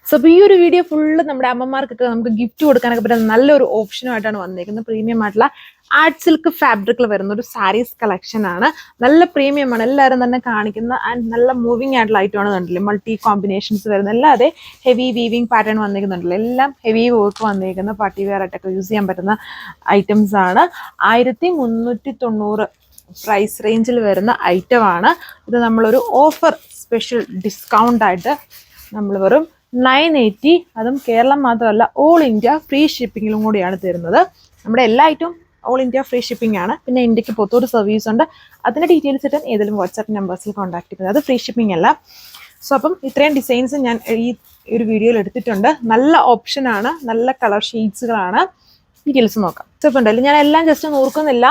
So അപ്പോൾ ഈ ഒരു വീഡിയോ ഫുള്ള് നമ്മുടെ അമ്മമാർക്കൊക്കെ നമുക്ക് ഗിഫ്റ്റ് കൊടുക്കാനൊക്കെ പറ്റുന്ന നല്ലൊരു ഓപ്ഷനുമായിട്ടാണ് വന്നിരിക്കുന്നത്. പ്രീമിയം ആയിട്ടുള്ള ആർട്ട് സിൽക്ക് ഫാബ്രിക്കിൽ വരുന്ന ഒരു സാരീസ് കളക്ഷൻ ആണ്. നല്ല പ്രീമിയം ആണ്, എല്ലാവരും തന്നെ കാണിക്കുന്ന ആൻഡ് നല്ല മൂവിങ് ആയിട്ടുള്ള ഐറ്റമാണ്. കണ്ടില്ലേ, മൾട്ടി കോമ്പിനേഷൻസ് വരുന്ന അല്ലാതെ ഹെവി വീവിങ് പാറ്റേൺ വന്നിരിക്കുന്നുണ്ടല്ലോ. എല്ലാം ഹെവി വർക്ക് വന്നിരിക്കുന്ന പാർട്ടി വെയർ ആയിട്ടൊക്കെ യൂസ് ചെയ്യാൻ പറ്റുന്ന ഐറ്റംസ് ആണ്. 1390 പ്രൈസ് റേഞ്ചിൽ വരുന്ന ഐറ്റമാണ് ഇത്. നമ്മളൊരു ഓഫർ സ്പെഷ്യൽ ഡിസ്കൗണ്ട് ആയിട്ട് നമ്മൾ വെറും 980, അതും കേരളം മാത്രമല്ല ഓൾ ഇന്ത്യ ഫ്രീ ഷിപ്പിങ്ങിലും കൂടിയാണ് തരുന്നത്. നമ്മുടെ എല്ലാ ഐറ്റവും ഓൾ ഇന്ത്യ ഫ്രീ ഷിപ്പിംഗ് ആണ്. പിന്നെ ഇന്ത്യക്ക് പുറത്തൊരു സർവീസ് ഉണ്ട്. അതിൻ്റെ ഡീറ്റെയിൽസ് ഇട്ടാൻ ഏതെങ്കിലും വാട്സാപ്പ് നമ്പേഴ്സിൽ കോൺടാക്ട് ചെയ്യുന്നത്. അത് ഫ്രീ ഷിപ്പിംഗ് അല്ല. സോ അപ്പം ഇത്രയും ഡിസൈൻസ് ഞാൻ ഈ ഒരു വീഡിയോയിൽ എടുത്തിട്ടുണ്ട്. നല്ല ഓപ്ഷനാണ്, നല്ല കളർ ഷെയ്ഡ്സുകളാണ്. ഡീറ്റെയിൽസ് നോക്കാം. സോ ഇപ്പം ഉണ്ടല്ലോ, ഞാൻ എല്ലാം ജസ്റ്റ് നോക്കുന്നില്ല.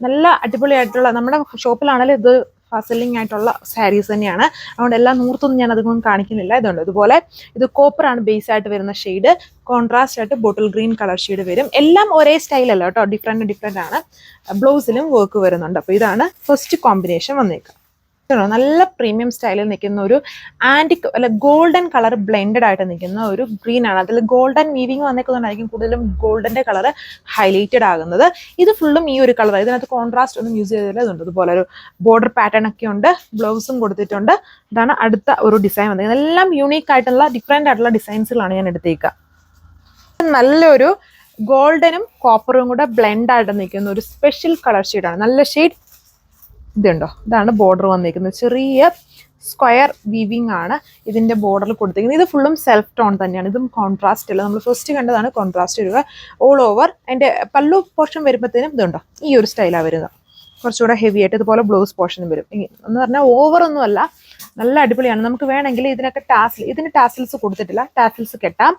നല്ല അടിപൊളിയായിട്ടുള്ള നമ്മുടെ ഷോപ്പിലാണെങ്കിലും ഇത് ഫാസ്റ്റ് സെല്ലിംഗ് ആയിട്ടുള്ള സാരീസ് തന്നെയാണ്. അതുകൊണ്ട് എല്ലാം നൂർത്തൊന്നും ഞാൻ അതുകൊണ്ട് കാണിക്കുന്നില്ല. ഇതുണ്ട്, ഇതുപോലെ ഇത് കോപ്പറാണ് ബേസ് ആയിട്ട് വരുന്ന ഷെയ്ഡ്. കോൺട്രാസ്റ്റ് ആയിട്ട് ബോട്ടിൽ ഗ്രീൻ കളർ ഷെയ്ഡ് വരും. എല്ലാം ഒരേ സ്റ്റൈലല്ല കേട്ടോ, ഡിഫറെൻ്റ് ആണ്. ബ്ലൗസിലും വർക്ക് വരുന്നുണ്ട്. അപ്പോൾ ഇതാണ് ഫസ്റ്റ് കോമ്പിനേഷൻ വന്നേക്കുക. നല്ല പ്രീമിയം സ്റ്റൈലിൽ നിൽക്കുന്ന ഒരു ആൻറ്റിക് അല്ല ഗോൾഡൻ കളർ ബ്ലെൻഡഡ് ആയിട്ട് നിൽക്കുന്ന ഒരു ഗ്രീൻ ആണ്. അതിൽ ഗോൾഡൻ വീവിങ് വന്നേക്കുന്നതായിരിക്കും കൂടുതലും ഗോൾഡൻ്റെ കളർ ഹൈലൈറ്റഡ് ആകുന്നത്. ഇത് ഫുള്ളും ഈ ഒരു കളർ. ഇതിനകത്ത് കോൺട്രാസ്റ്റ് ഒന്നും യൂസ് ചെയ്തില്ല. ഇതുണ്ട്, ഇതുപോലെ ഒരു ബോർഡർ പാറ്റേൺ ഒക്കെ ഉണ്ട്. ബ്ലൗസും കൊടുത്തിട്ടുണ്ട്. ഇതാണ് അടുത്ത ഒരു ഡിസൈൻ വന്നിരിക്കുന്നത്. എല്ലാം യൂണീക്ക് ആയിട്ടുള്ള ഡിഫറെൻ്റ് ആയിട്ടുള്ള ഡിസൈൻസുകളാണ് ഞാൻ എടുത്തേക്കുക. നല്ലൊരു ഗോൾഡനും കോപ്പറും കൂടെ ബ്ലെൻഡ് ആയിട്ട് നിൽക്കുന്ന ഒരു സ്പെഷ്യൽ കളർ ഷെയ്ഡാണ്. നല്ല ഷെയ്ഡ്. ഇതുണ്ടോ, ഇതാണ് ബോർഡർ വന്നിരിക്കുന്നത്. ചെറിയ സ്ക്വയർ വീവിങ് ആണ് ഇതിൻ്റെ ബോർഡറിൽ കൊടുത്തിരിക്കുന്നത്. ഇത് ഫുള്ളും സെൽഫ് ടോൺ തന്നെയാണ്. ഇതും കോൺട്രാസ്റ്റ് അല്ല. നമ്മൾ ഫസ്റ്റ് കണ്ടതാണ് കോൺട്രാസ്റ്റ് വരിക. ഓൾ ഓവർ അതിൻ്റെ പല്ലു പോർഷൻ വരുമ്പോഴത്തേനും ഇതുണ്ടോ ഈ ഒരു സ്റ്റൈലാണ് വരുന്നത്. കുറച്ചുകൂടെ ഹെവി ആയിട്ട് ഇതുപോലെ ബ്ലൗസ് പോർഷൻ വരും. എന്ന് പറഞ്ഞാൽ ഓവറൊന്നും അല്ല, നല്ല അടിപൊളിയാണ്. നമുക്ക് വേണമെങ്കിൽ ഇതിനൊക്കെ ഇതിന് ടാസിൽസ് കൊടുത്തിട്ടില്ല, ടാസിൽസ് കെട്ടാം.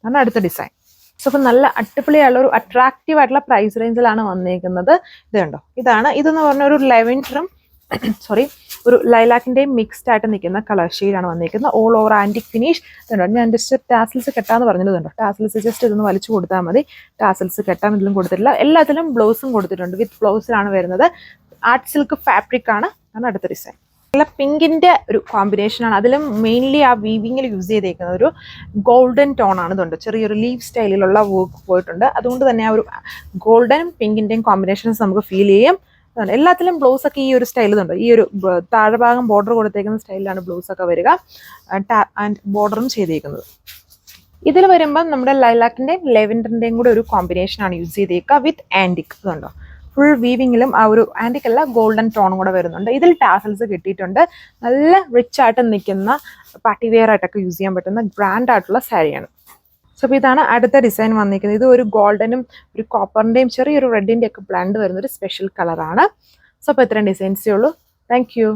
അതാണ് അടുത്ത ഡിസൈൻ. സോ അപ്പം നല്ല അടിപൊളിയായുള്ള ഒരു അട്രാക്റ്റീവ് ആയിട്ടുള്ള പ്രൈസ് റേഞ്ചിലാണ് വന്നിരിക്കുന്നത്. ഇത് കണ്ടോ, ഇതെന്ന് പറഞ്ഞ ഒരു ലെവൻഡറും ഒരു ലൈലാക്കിൻ്റെയും മിക്സ്ഡ് ആയിട്ട് നിൽക്കുന്ന കളർ ഷെയ്ഡാണ് വന്നിരിക്കുന്നത്. All over antique finish. ഇതുണ്ടോ, ഞാൻ ജസ്റ്റ് ടാസിൽസ് കെട്ടാന്ന് പറഞ്ഞിട്ടുണ്ടോ. ടാസിൽസ് ജസ്റ്റ് ഇതൊന്ന് വലിച്ചു കൊടുത്താൽ മതി. ടാസിൽസ് കെട്ടാൻ ഇതിലും കൊടുത്തിട്ടില്ല. എല്ലാത്തിലും ബ്ലൗസും കൊടുത്തിട്ടുണ്ട്. വിത്ത് ബ്ലൗസിലാണ് വരുന്നത്. ആർട്ട് സിൽക്ക് ഫാബ്രിക് ആണ്. അതാണ് അടുത്ത ഡിസൈൻ. നല്ല പിങ്കിൻ്റെ ഒരു കോമ്പിനേഷനാണ്. അതിലും മെയിൻലി ആ വീവിങ്ങിൽ യൂസ് ചെയ്തേക്കുന്നത് ഒരു ഗോൾഡൻ ടോൺ ആണ്. ഇതുണ്ട്, ചെറിയൊരു ലീവ് സ്റ്റൈലിലുള്ള വർക്ക് പോയിട്ടുണ്ട്. അതുകൊണ്ട് തന്നെ ആ ഒരു ഗോൾഡനും പിങ്കിൻ്റെയും കോമ്പിനേഷൻസ് നമുക്ക് ഫീൽ ചെയ്യും. അതുകൊണ്ട് എല്ലാത്തിലും ബ്ലൗസൊക്കെ ഈ ഒരു സ്റ്റൈൽ ഇതുണ്ട്. ഈ ഒരു താഴെഭാഗം ബോർഡർ കൊടുത്തേക്കുന്ന സ്റ്റൈലിലാണ് ബ്ലൗസൊക്കെ വരിക. ആൻഡ് ബോർഡറും ചെയ്തേക്കുന്നത്. ഇതിൽ വരുമ്പം നമ്മുടെ ലൈലാക്കിൻ്റെയും ലെവൻഡറിൻ്റെയും കൂടെ ഒരു കോമ്പിനേഷനാണ് യൂസ് ചെയ്തേക്കുക വിത്ത് ആൻറ്റിക്. ഇതുണ്ടോ, ഫുൾ വീവിങ്ങിലും ആ ഒരു ആൻറ്റിക് അല്ല ഗോൾഡൻ ടോണും കൂടെ വരുന്നുണ്ട്. ഇതിൽ ടാസൽസ് കിട്ടിയിട്ടുണ്ട്. നല്ല റിച്ച് ആയിട്ട് നിൽക്കുന്ന പാർട്ടി വെയർ ആയിട്ടൊക്കെ യൂസ് ചെയ്യാൻ പറ്റുന്ന ബ്രാൻഡ് ആയിട്ടുള്ള സാരിയാണ്. സോ അപ്പോൾ ഇതാണ് അടുത്ത ഡിസൈൻ വന്നിരിക്കുന്നത്. ഇത് ഒരു ഗോൾഡനും ഒരു കോപ്പറിൻ്റെയും ചെറിയൊരു റെഡിൻ്റെ ഒക്കെ ബ്ലാൻഡ് വരുന്ന ഒരു സ്പെഷ്യൽ കളറാണ്. സോ അപ്പോൾ ഇത്രയും ഡിസൈൻസേ ഉള്ളൂ. Thank you.